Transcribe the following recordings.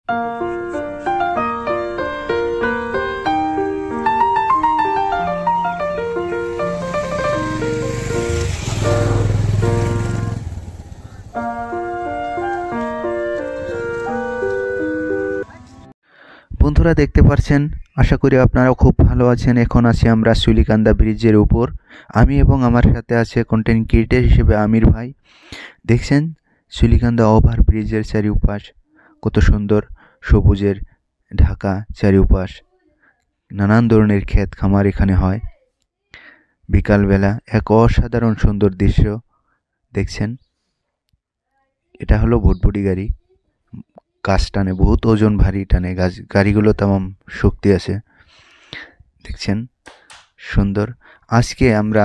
বন্ধুরা দেখতে পাচ্ছেন, আশা করি আপনারা খুব ভালো আছেন। এখন আছি আমরা সুলিকান্দা ব্রিজের উপর। আমি এবং আমার সাথে আছে কন্টেন্ট ক্রিয়েটর হিসেবে আমির ভাই। দেখছেন সুলিকান্দা ওভার ব্রিজের চারিপাশ কত সুন্দর সবুজের ঢাকা চারিপাশ, নানান ধরনের ক্ষেত খামার এখানে হয়। বিকালবেলা এক অসাধারণ সুন্দর দৃশ্য দেখছেন। এটা হলো ভুটভুটি গাড়ি, গাছ টানে, বহুত ওজন ভারী টানে গাড়িগুলো, তেমন শক্তি আছে। দেখছেন সুন্দর। আজকে আমরা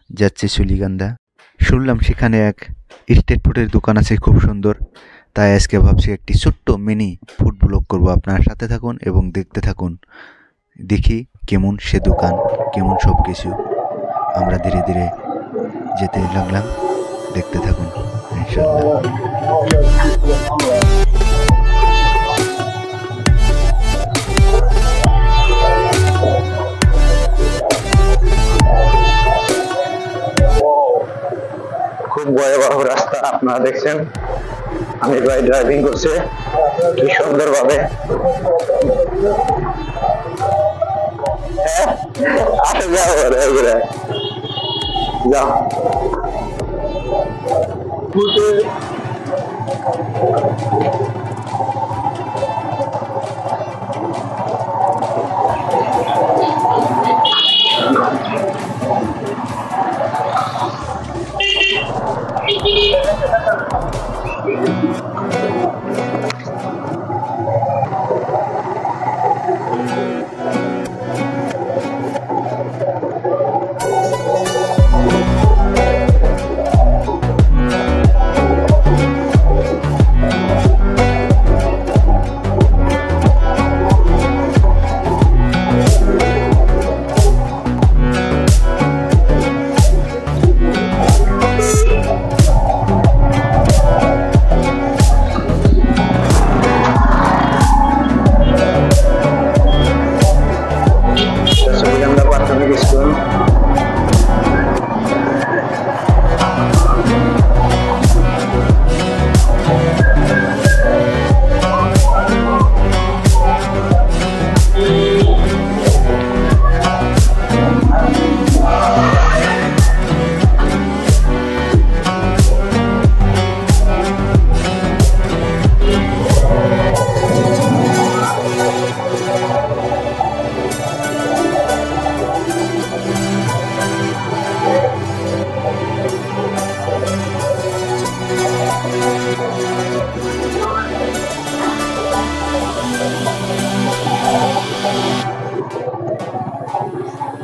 যাচ্ছি সুলিকান্দা। শুনলাম সেখানে এক স্ট্রিট ফুডের দোকান আছে খুব সুন্দর, তাই আজকে ভাবছি একটি ছোট্ট মিনি ফুড ব্লগ করবো। আপনার সাথে থাকুন এবং দেখতে থাকুন, দেখি কেমন সে দোকান, কেমন সব কিছু। আমরা ধীরে ধীরে যেতে লাগলাম, দেখতে থাকুন ইনশাআল্লাহ। খুব ভয়াবহ রাস্তা আপনারা দেখছেন। আমির ভাই ড্রাইভিং করছে কি সুন্দর ভাবে। যাও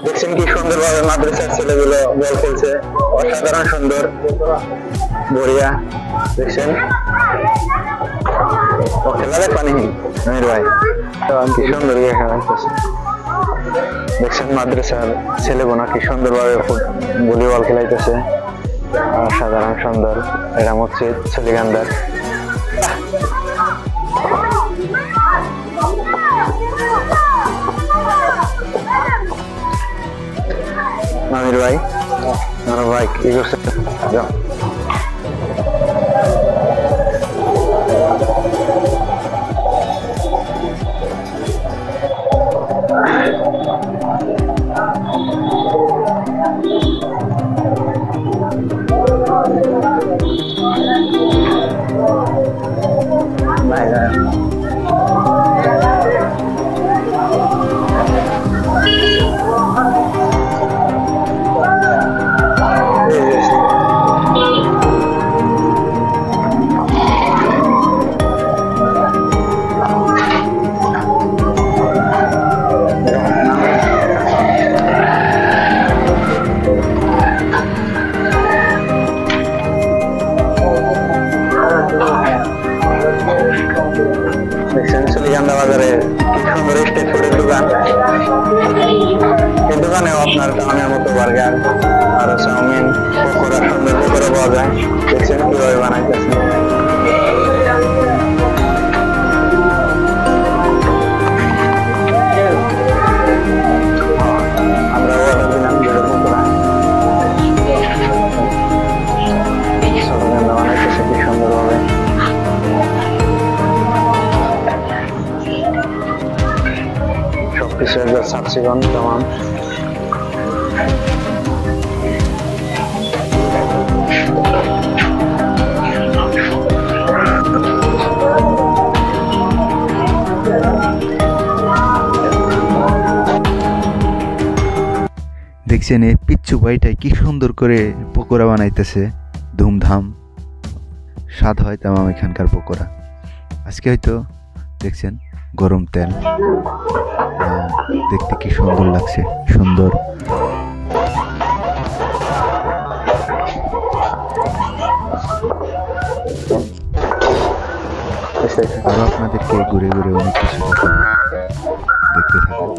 দেখছেন কি সুন্দর ভাবে মাদ্রাসার ছেলেগুলো বল খেলছে, অসাধারণ সুন্দর বড়িয়া। দেখছেন খেলারে পানি আমির ভাই কি সুন্দর ইয়ে খেলাইতেছে। দেখছেন মাদ্রাসার ছেলেগুলো কি সুন্দর ভাবে ভলিবল খেলাইতেছে, অসাধারণ সুন্দর। এটা মসজিদ সুলিকান্দার। আমির ভাই, আমার ভাই কি করছে? যাও দেখছেন সুলিকান্দা বাজারে কি সুন্দর স্ট্রিট ফুডের দোকান। এই দোকানেও আপনার টাউনের মতো বার্গার আর চাউমিন, পকোড়া, সুন্দর পকোড়া পাওয়া যায়। দেখছেন কিভাবে বানাইতেছে। দেখছো একবার সাবসিগন কেমন। দেখছেন এই পিচ্ছু ভাইটাই কি সুন্দর করে পকোড়া বানাইতেছে, ধুমধাম স্বাদ হয় তেমন এখানকার পকোড়া। আজকে হয়তো দেখছেন গরম তেল, দেখতে কি সুন্দর লাগছে, সুন্দর। আরো আপনাদেরকে ঘুরে ঘুরে অনেক কিছু দেখাবো, দেখতে থাকুন।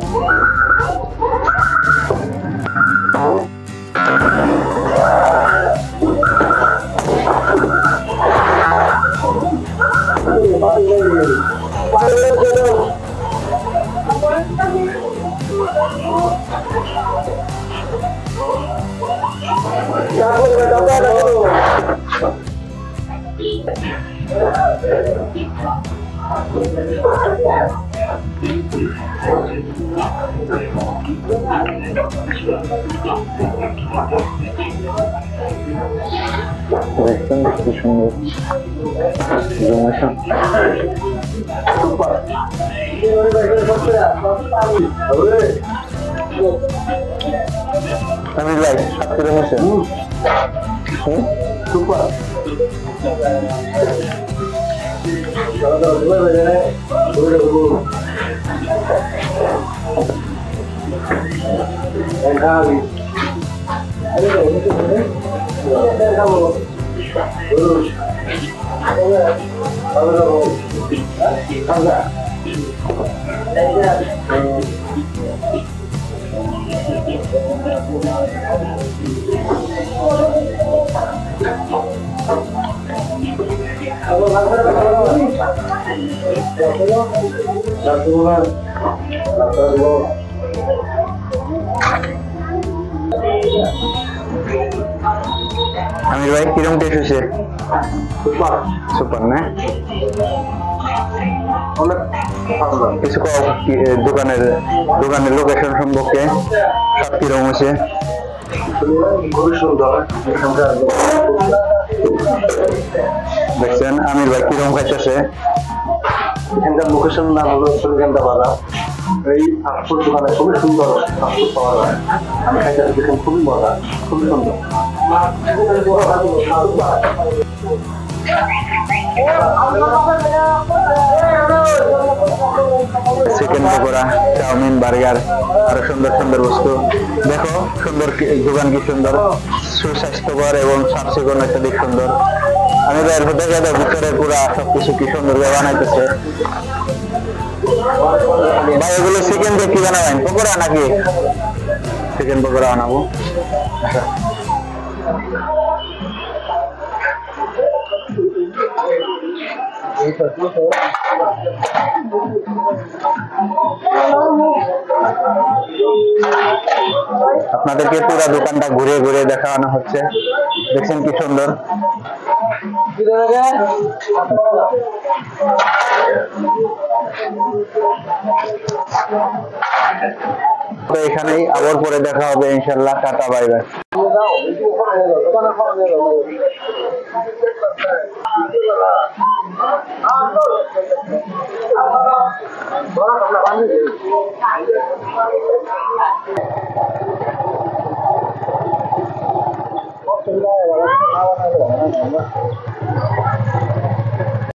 দেখছেন কি সুন্দর জমেশন। আমি ভাই সাত করে বসে সুপার। আমির ভাই কিরম টেস্ট হয়েছে? সুপার সুপার না? কিছু দোকানের লোকেশন সম্পর্কে সব কিরম হয়েছে? খুবই সুন্দর। দেখছেন আমির ভাই কিরম খাইতেছে। এখানকার লোকেশন নাম হলো সুলিকান্দা বাজার। এই ফাস্টফুড দোকানে খুবই সুন্দর ফাস্টফুড পাওয়া যায়। আমি খাইতেছি, দেখেন খুবই মজা, খুবই সুন্দর। চিকেন পকোড়া, চাউমিন, বার্গার, আরো সুন্দর সুন্দর বস্তু। দেখো সুন্দর দোকান কি সুন্দর, সুস্বাস্থ্যকর এবং সাফ সিকুন একটা দিক সুন্দর। আমি দেখে ভিতরে পুরা সবকিছু কি সুন্দর বানাইতেছে। ভাই এগুলো চিকেন দিয়ে কি বানাবেন? পকোড়া নাকি? চিকেন পকোড়া বানাবো। আপনাদেরকে পুরো দোকানটা ঘুরে ঘুরে দেখানো হচ্ছে। দেখছেন কি সুন্দর। তো এখানেই আবার পরে দেখা হবে ইনশাল্লাহ। Tata bye bye. অসুবিধা